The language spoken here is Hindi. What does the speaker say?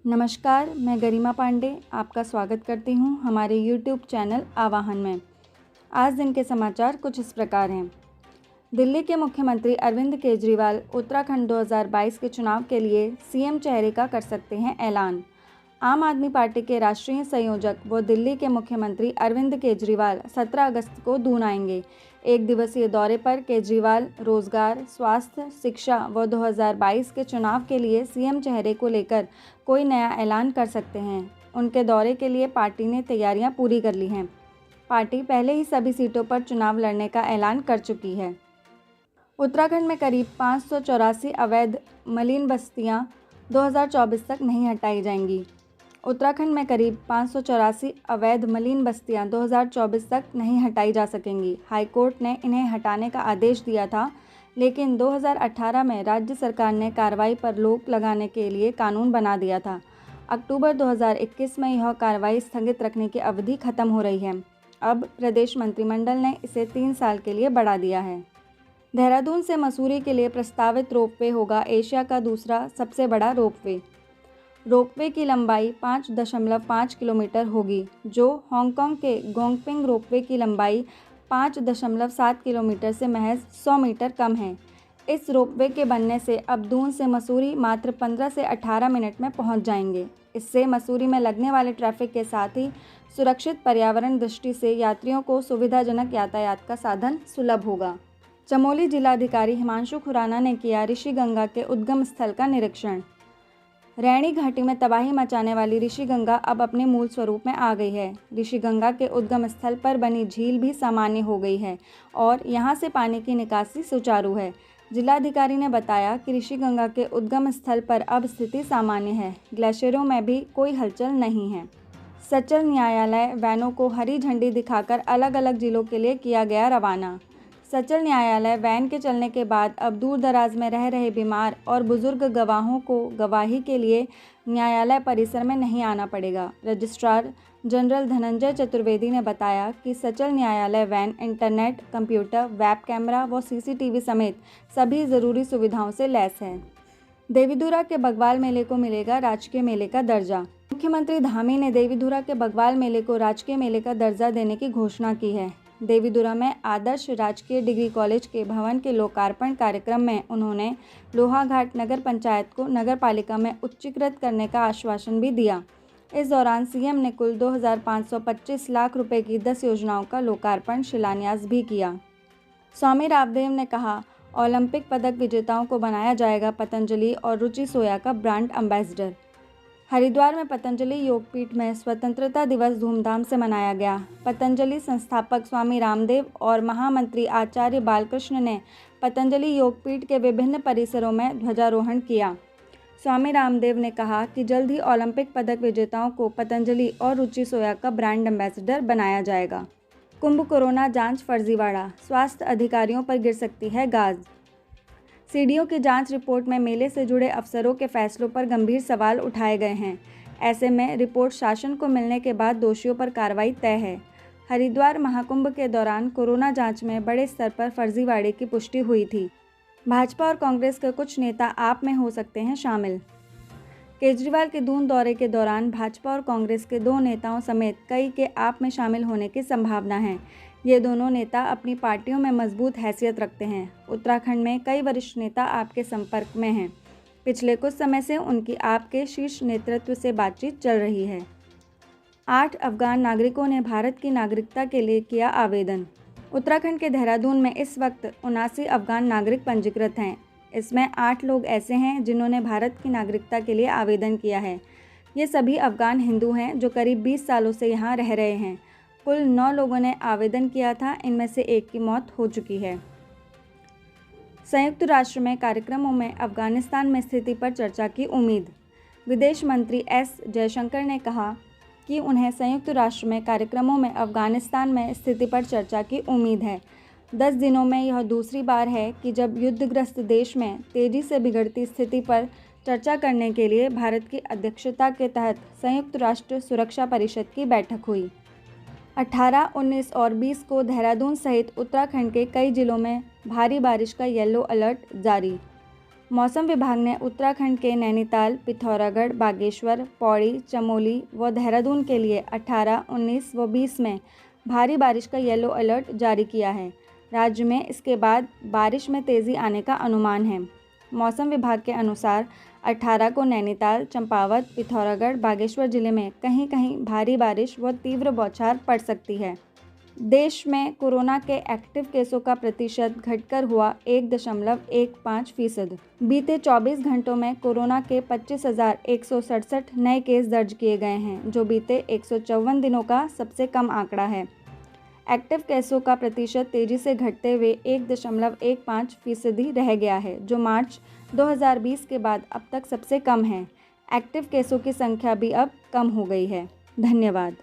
नमस्कार, मैं गरिमा पांडे आपका स्वागत करती हूं हमारे YouTube चैनल आवाहन में। आज दिन के समाचार कुछ इस प्रकार हैं। दिल्ली के मुख्यमंत्री अरविंद केजरीवाल उत्तराखंड 2022 के चुनाव के लिए सीएम चेहरे का कर सकते हैं ऐलान। आम आदमी पार्टी के राष्ट्रीय संयोजक व दिल्ली के मुख्यमंत्री अरविंद केजरीवाल 17 अगस्त को दून आएंगे। एक दिवसीय दौरे पर केजरीवाल रोजगार, स्वास्थ्य, शिक्षा व 2022 के चुनाव के लिए सीएम चेहरे को लेकर कोई नया ऐलान कर सकते हैं। उनके दौरे के लिए पार्टी ने तैयारियां पूरी कर ली हैं। पार्टी पहले ही सभी सीटों पर चुनाव लड़ने का ऐलान कर चुकी है। उत्तराखंड में करीब 584 अवैध मलिन बस्तियां 2024 तक नहीं हटाई जाएंगी। उत्तराखंड में करीब 584 अवैध मलिन बस्तियां 2024 तक नहीं हटाई जा सकेंगी। हाईकोर्ट ने इन्हें हटाने का आदेश दिया था, लेकिन 2018 में राज्य सरकार ने कार्रवाई पर रोक लगाने के लिए कानून बना दिया था। अक्टूबर 2021 में यह कार्रवाई स्थगित रखने की अवधि खत्म हो रही है। अब प्रदेश मंत्रिमंडल ने इसे 3 साल के लिए बढ़ा दिया है। देहरादून से मसूरी के लिए प्रस्तावित रोपवे होगा एशिया का दूसरा सबसे बड़ा रोपवे। रोपवे की लंबाई 5.5 किलोमीटर होगी, जो हांगकांग के गोंगपिंग रोपवे की लंबाई 5.7 किलोमीटर से महज 100 मीटर कम है। इस रोपवे के बनने से अब दून से मसूरी मात्र 15 से 18 मिनट में पहुंच जाएंगे। इससे मसूरी में लगने वाले ट्रैफिक के साथ ही सुरक्षित पर्यावरण दृष्टि से यात्रियों को सुविधाजनक यातायात का साधन सुलभ होगा। चमोली जिलाधिकारी हिमांशु खुराना ने किया ऋषिगंगा के उद्गम स्थल का निरीक्षण। रैणी घाटी में तबाही मचाने वाली ऋषिगंगा अब अपने मूल स्वरूप में आ गई है। ऋषिगंगा के उद्गम स्थल पर बनी झील भी सामान्य हो गई है और यहां से पानी की निकासी सुचारू है। जिलाधिकारी ने बताया कि ऋषिगंगा के उद्गम स्थल पर अब स्थिति सामान्य है। ग्लेशियरों में भी कोई हलचल नहीं है। सचल न्यायालय वैनों को हरी झंडी दिखाकर अलग अलग जिलों के लिए किया गया रवाना। सचल न्यायालय वैन के चलने के बाद अब दूर दराज में रह रहे बीमार और बुजुर्ग गवाहों को गवाही के लिए न्यायालय परिसर में नहीं आना पड़ेगा। रजिस्ट्रार जनरल धनंजय चतुर्वेदी ने बताया कि सचल न्यायालय van internet, computer, web camera व सीसीटीवी समेत सभी ज़रूरी सुविधाओं से लैस है। देवीधुरा के बग्वाल मेले को मिलेगा राजकीय मेले का दर्जा। मुख्यमंत्री धामी ने देवीधुरा के बग्वाल मेले को राजकीय मेले का दर्जा देने की घोषणा की है। देवीधुरा में आदर्श राजकीय डिग्री कॉलेज के भवन के लोकार्पण कार्यक्रम में उन्होंने लोहाघाट नगर पंचायत को नगर पालिका में उच्चीकृत करने का आश्वासन भी दिया। इस दौरान सीएम ने कुल 2,525 लाख रुपए की 10 योजनाओं का लोकार्पण शिलान्यास भी किया। स्वामी रामदेव ने कहा, ओलंपिक पदक विजेताओं को बनाया जाएगा पतंजलि और रुचि सोया का ब्रांड एम्बेसडर। हरिद्वार में पतंजलि योगपीठ में स्वतंत्रता दिवस धूमधाम से मनाया गया। पतंजलि संस्थापक स्वामी रामदेव और महामंत्री आचार्य बालकृष्ण ने पतंजलि योगपीठ के विभिन्न परिसरों में ध्वजारोहण किया। स्वामी रामदेव ने कहा कि जल्द ही ओलंपिक पदक विजेताओं को पतंजलि और रुचि सोया का ब्रांड एम्बेसडर बनाया जाएगा। कुंभ कोरोना जांच फर्जीवाड़ा, स्वास्थ्य अधिकारियों पर गिर सकती है गाज। सीडीओ की जांच रिपोर्ट में मेले से जुड़े अफसरों के फैसलों पर गंभीर सवाल उठाए गए हैं। ऐसे में रिपोर्ट शासन को मिलने के बाद दोषियों पर कार्रवाई तय है। हरिद्वार महाकुंभ के दौरान कोरोना जांच में बड़े स्तर पर फर्जीवाड़े की पुष्टि हुई थी। भाजपा और कांग्रेस के कुछ नेता आप में हो सकते हैं शामिल। केजरीवाल के दून दौरे के दौरान भाजपा और कांग्रेस के 2 नेताओं समेत कई के आप में शामिल होने की संभावना है। ये दोनों नेता अपनी पार्टियों में मजबूत हैसियत रखते हैं। उत्तराखंड में कई वरिष्ठ नेता आपके संपर्क में हैं। पिछले कुछ समय से उनकी आपके शीर्ष नेतृत्व से बातचीत चल रही है। 8 अफगान नागरिकों ने भारत की नागरिकता के लिए किया आवेदन। उत्तराखंड के देहरादून में इस वक्त 79 अफगान नागरिक पंजीकृत हैं। इसमें 8 लोग ऐसे हैं जिन्होंने भारत की नागरिकता के लिए आवेदन किया है। ये सभी अफगान हिंदू हैं जो करीब 20 सालों से यहाँ रह रहे हैं। कुल 9 लोगों ने आवेदन किया था, इनमें से 1 की मौत हो चुकी है। संयुक्त राष्ट्र में कार्यक्रमों में अफगानिस्तान में स्थिति पर चर्चा की उम्मीद। विदेश मंत्री एस जयशंकर ने कहा कि उन्हें संयुक्त राष्ट्र में कार्यक्रमों में अफगानिस्तान में स्थिति पर चर्चा की उम्मीद है। 10 दिनों में यह दूसरी बार है कि जब युद्धग्रस्त देश में तेजी से बिगड़ती स्थिति पर चर्चा करने के लिए भारत की अध्यक्षता के तहत संयुक्त राष्ट्र सुरक्षा परिषद की बैठक हुई। 18, 19 और 20 को देहरादून सहित उत्तराखंड के कई जिलों में भारी बारिश का येलो अलर्ट जारी। मौसम विभाग ने उत्तराखंड के नैनीताल, पिथौरागढ़, बागेश्वर, पौड़ी, चमोली व देहरादून के लिए 18, 19 व 20 में भारी बारिश का येलो अलर्ट जारी किया है। राज्य में इसके बाद बारिश में तेज़ी आने का अनुमान है। मौसम विभाग के अनुसार 18 को नैनीताल, चंपावत, पिथौरागढ़, बागेश्वर जिले में कहीं कहीं भारी बारिश व तीव्र बौछार पड़ सकती है। देश में कोरोना के एक्टिव केसों का प्रतिशत घटकर हुआ 1.15%। बीते 24 घंटों में कोरोना के 25,167 नए केस दर्ज किए गए हैं, जो बीते 154 दिनों का सबसे कम आंकड़ा है। एक्टिव केसों का प्रतिशत तेजी से घटते हुए 1.15% रह गया है, जो मार्च 2020 के बाद अब तक सबसे कम है। एक्टिव केसों की संख्या भी अब कम हो गई है। धन्यवाद।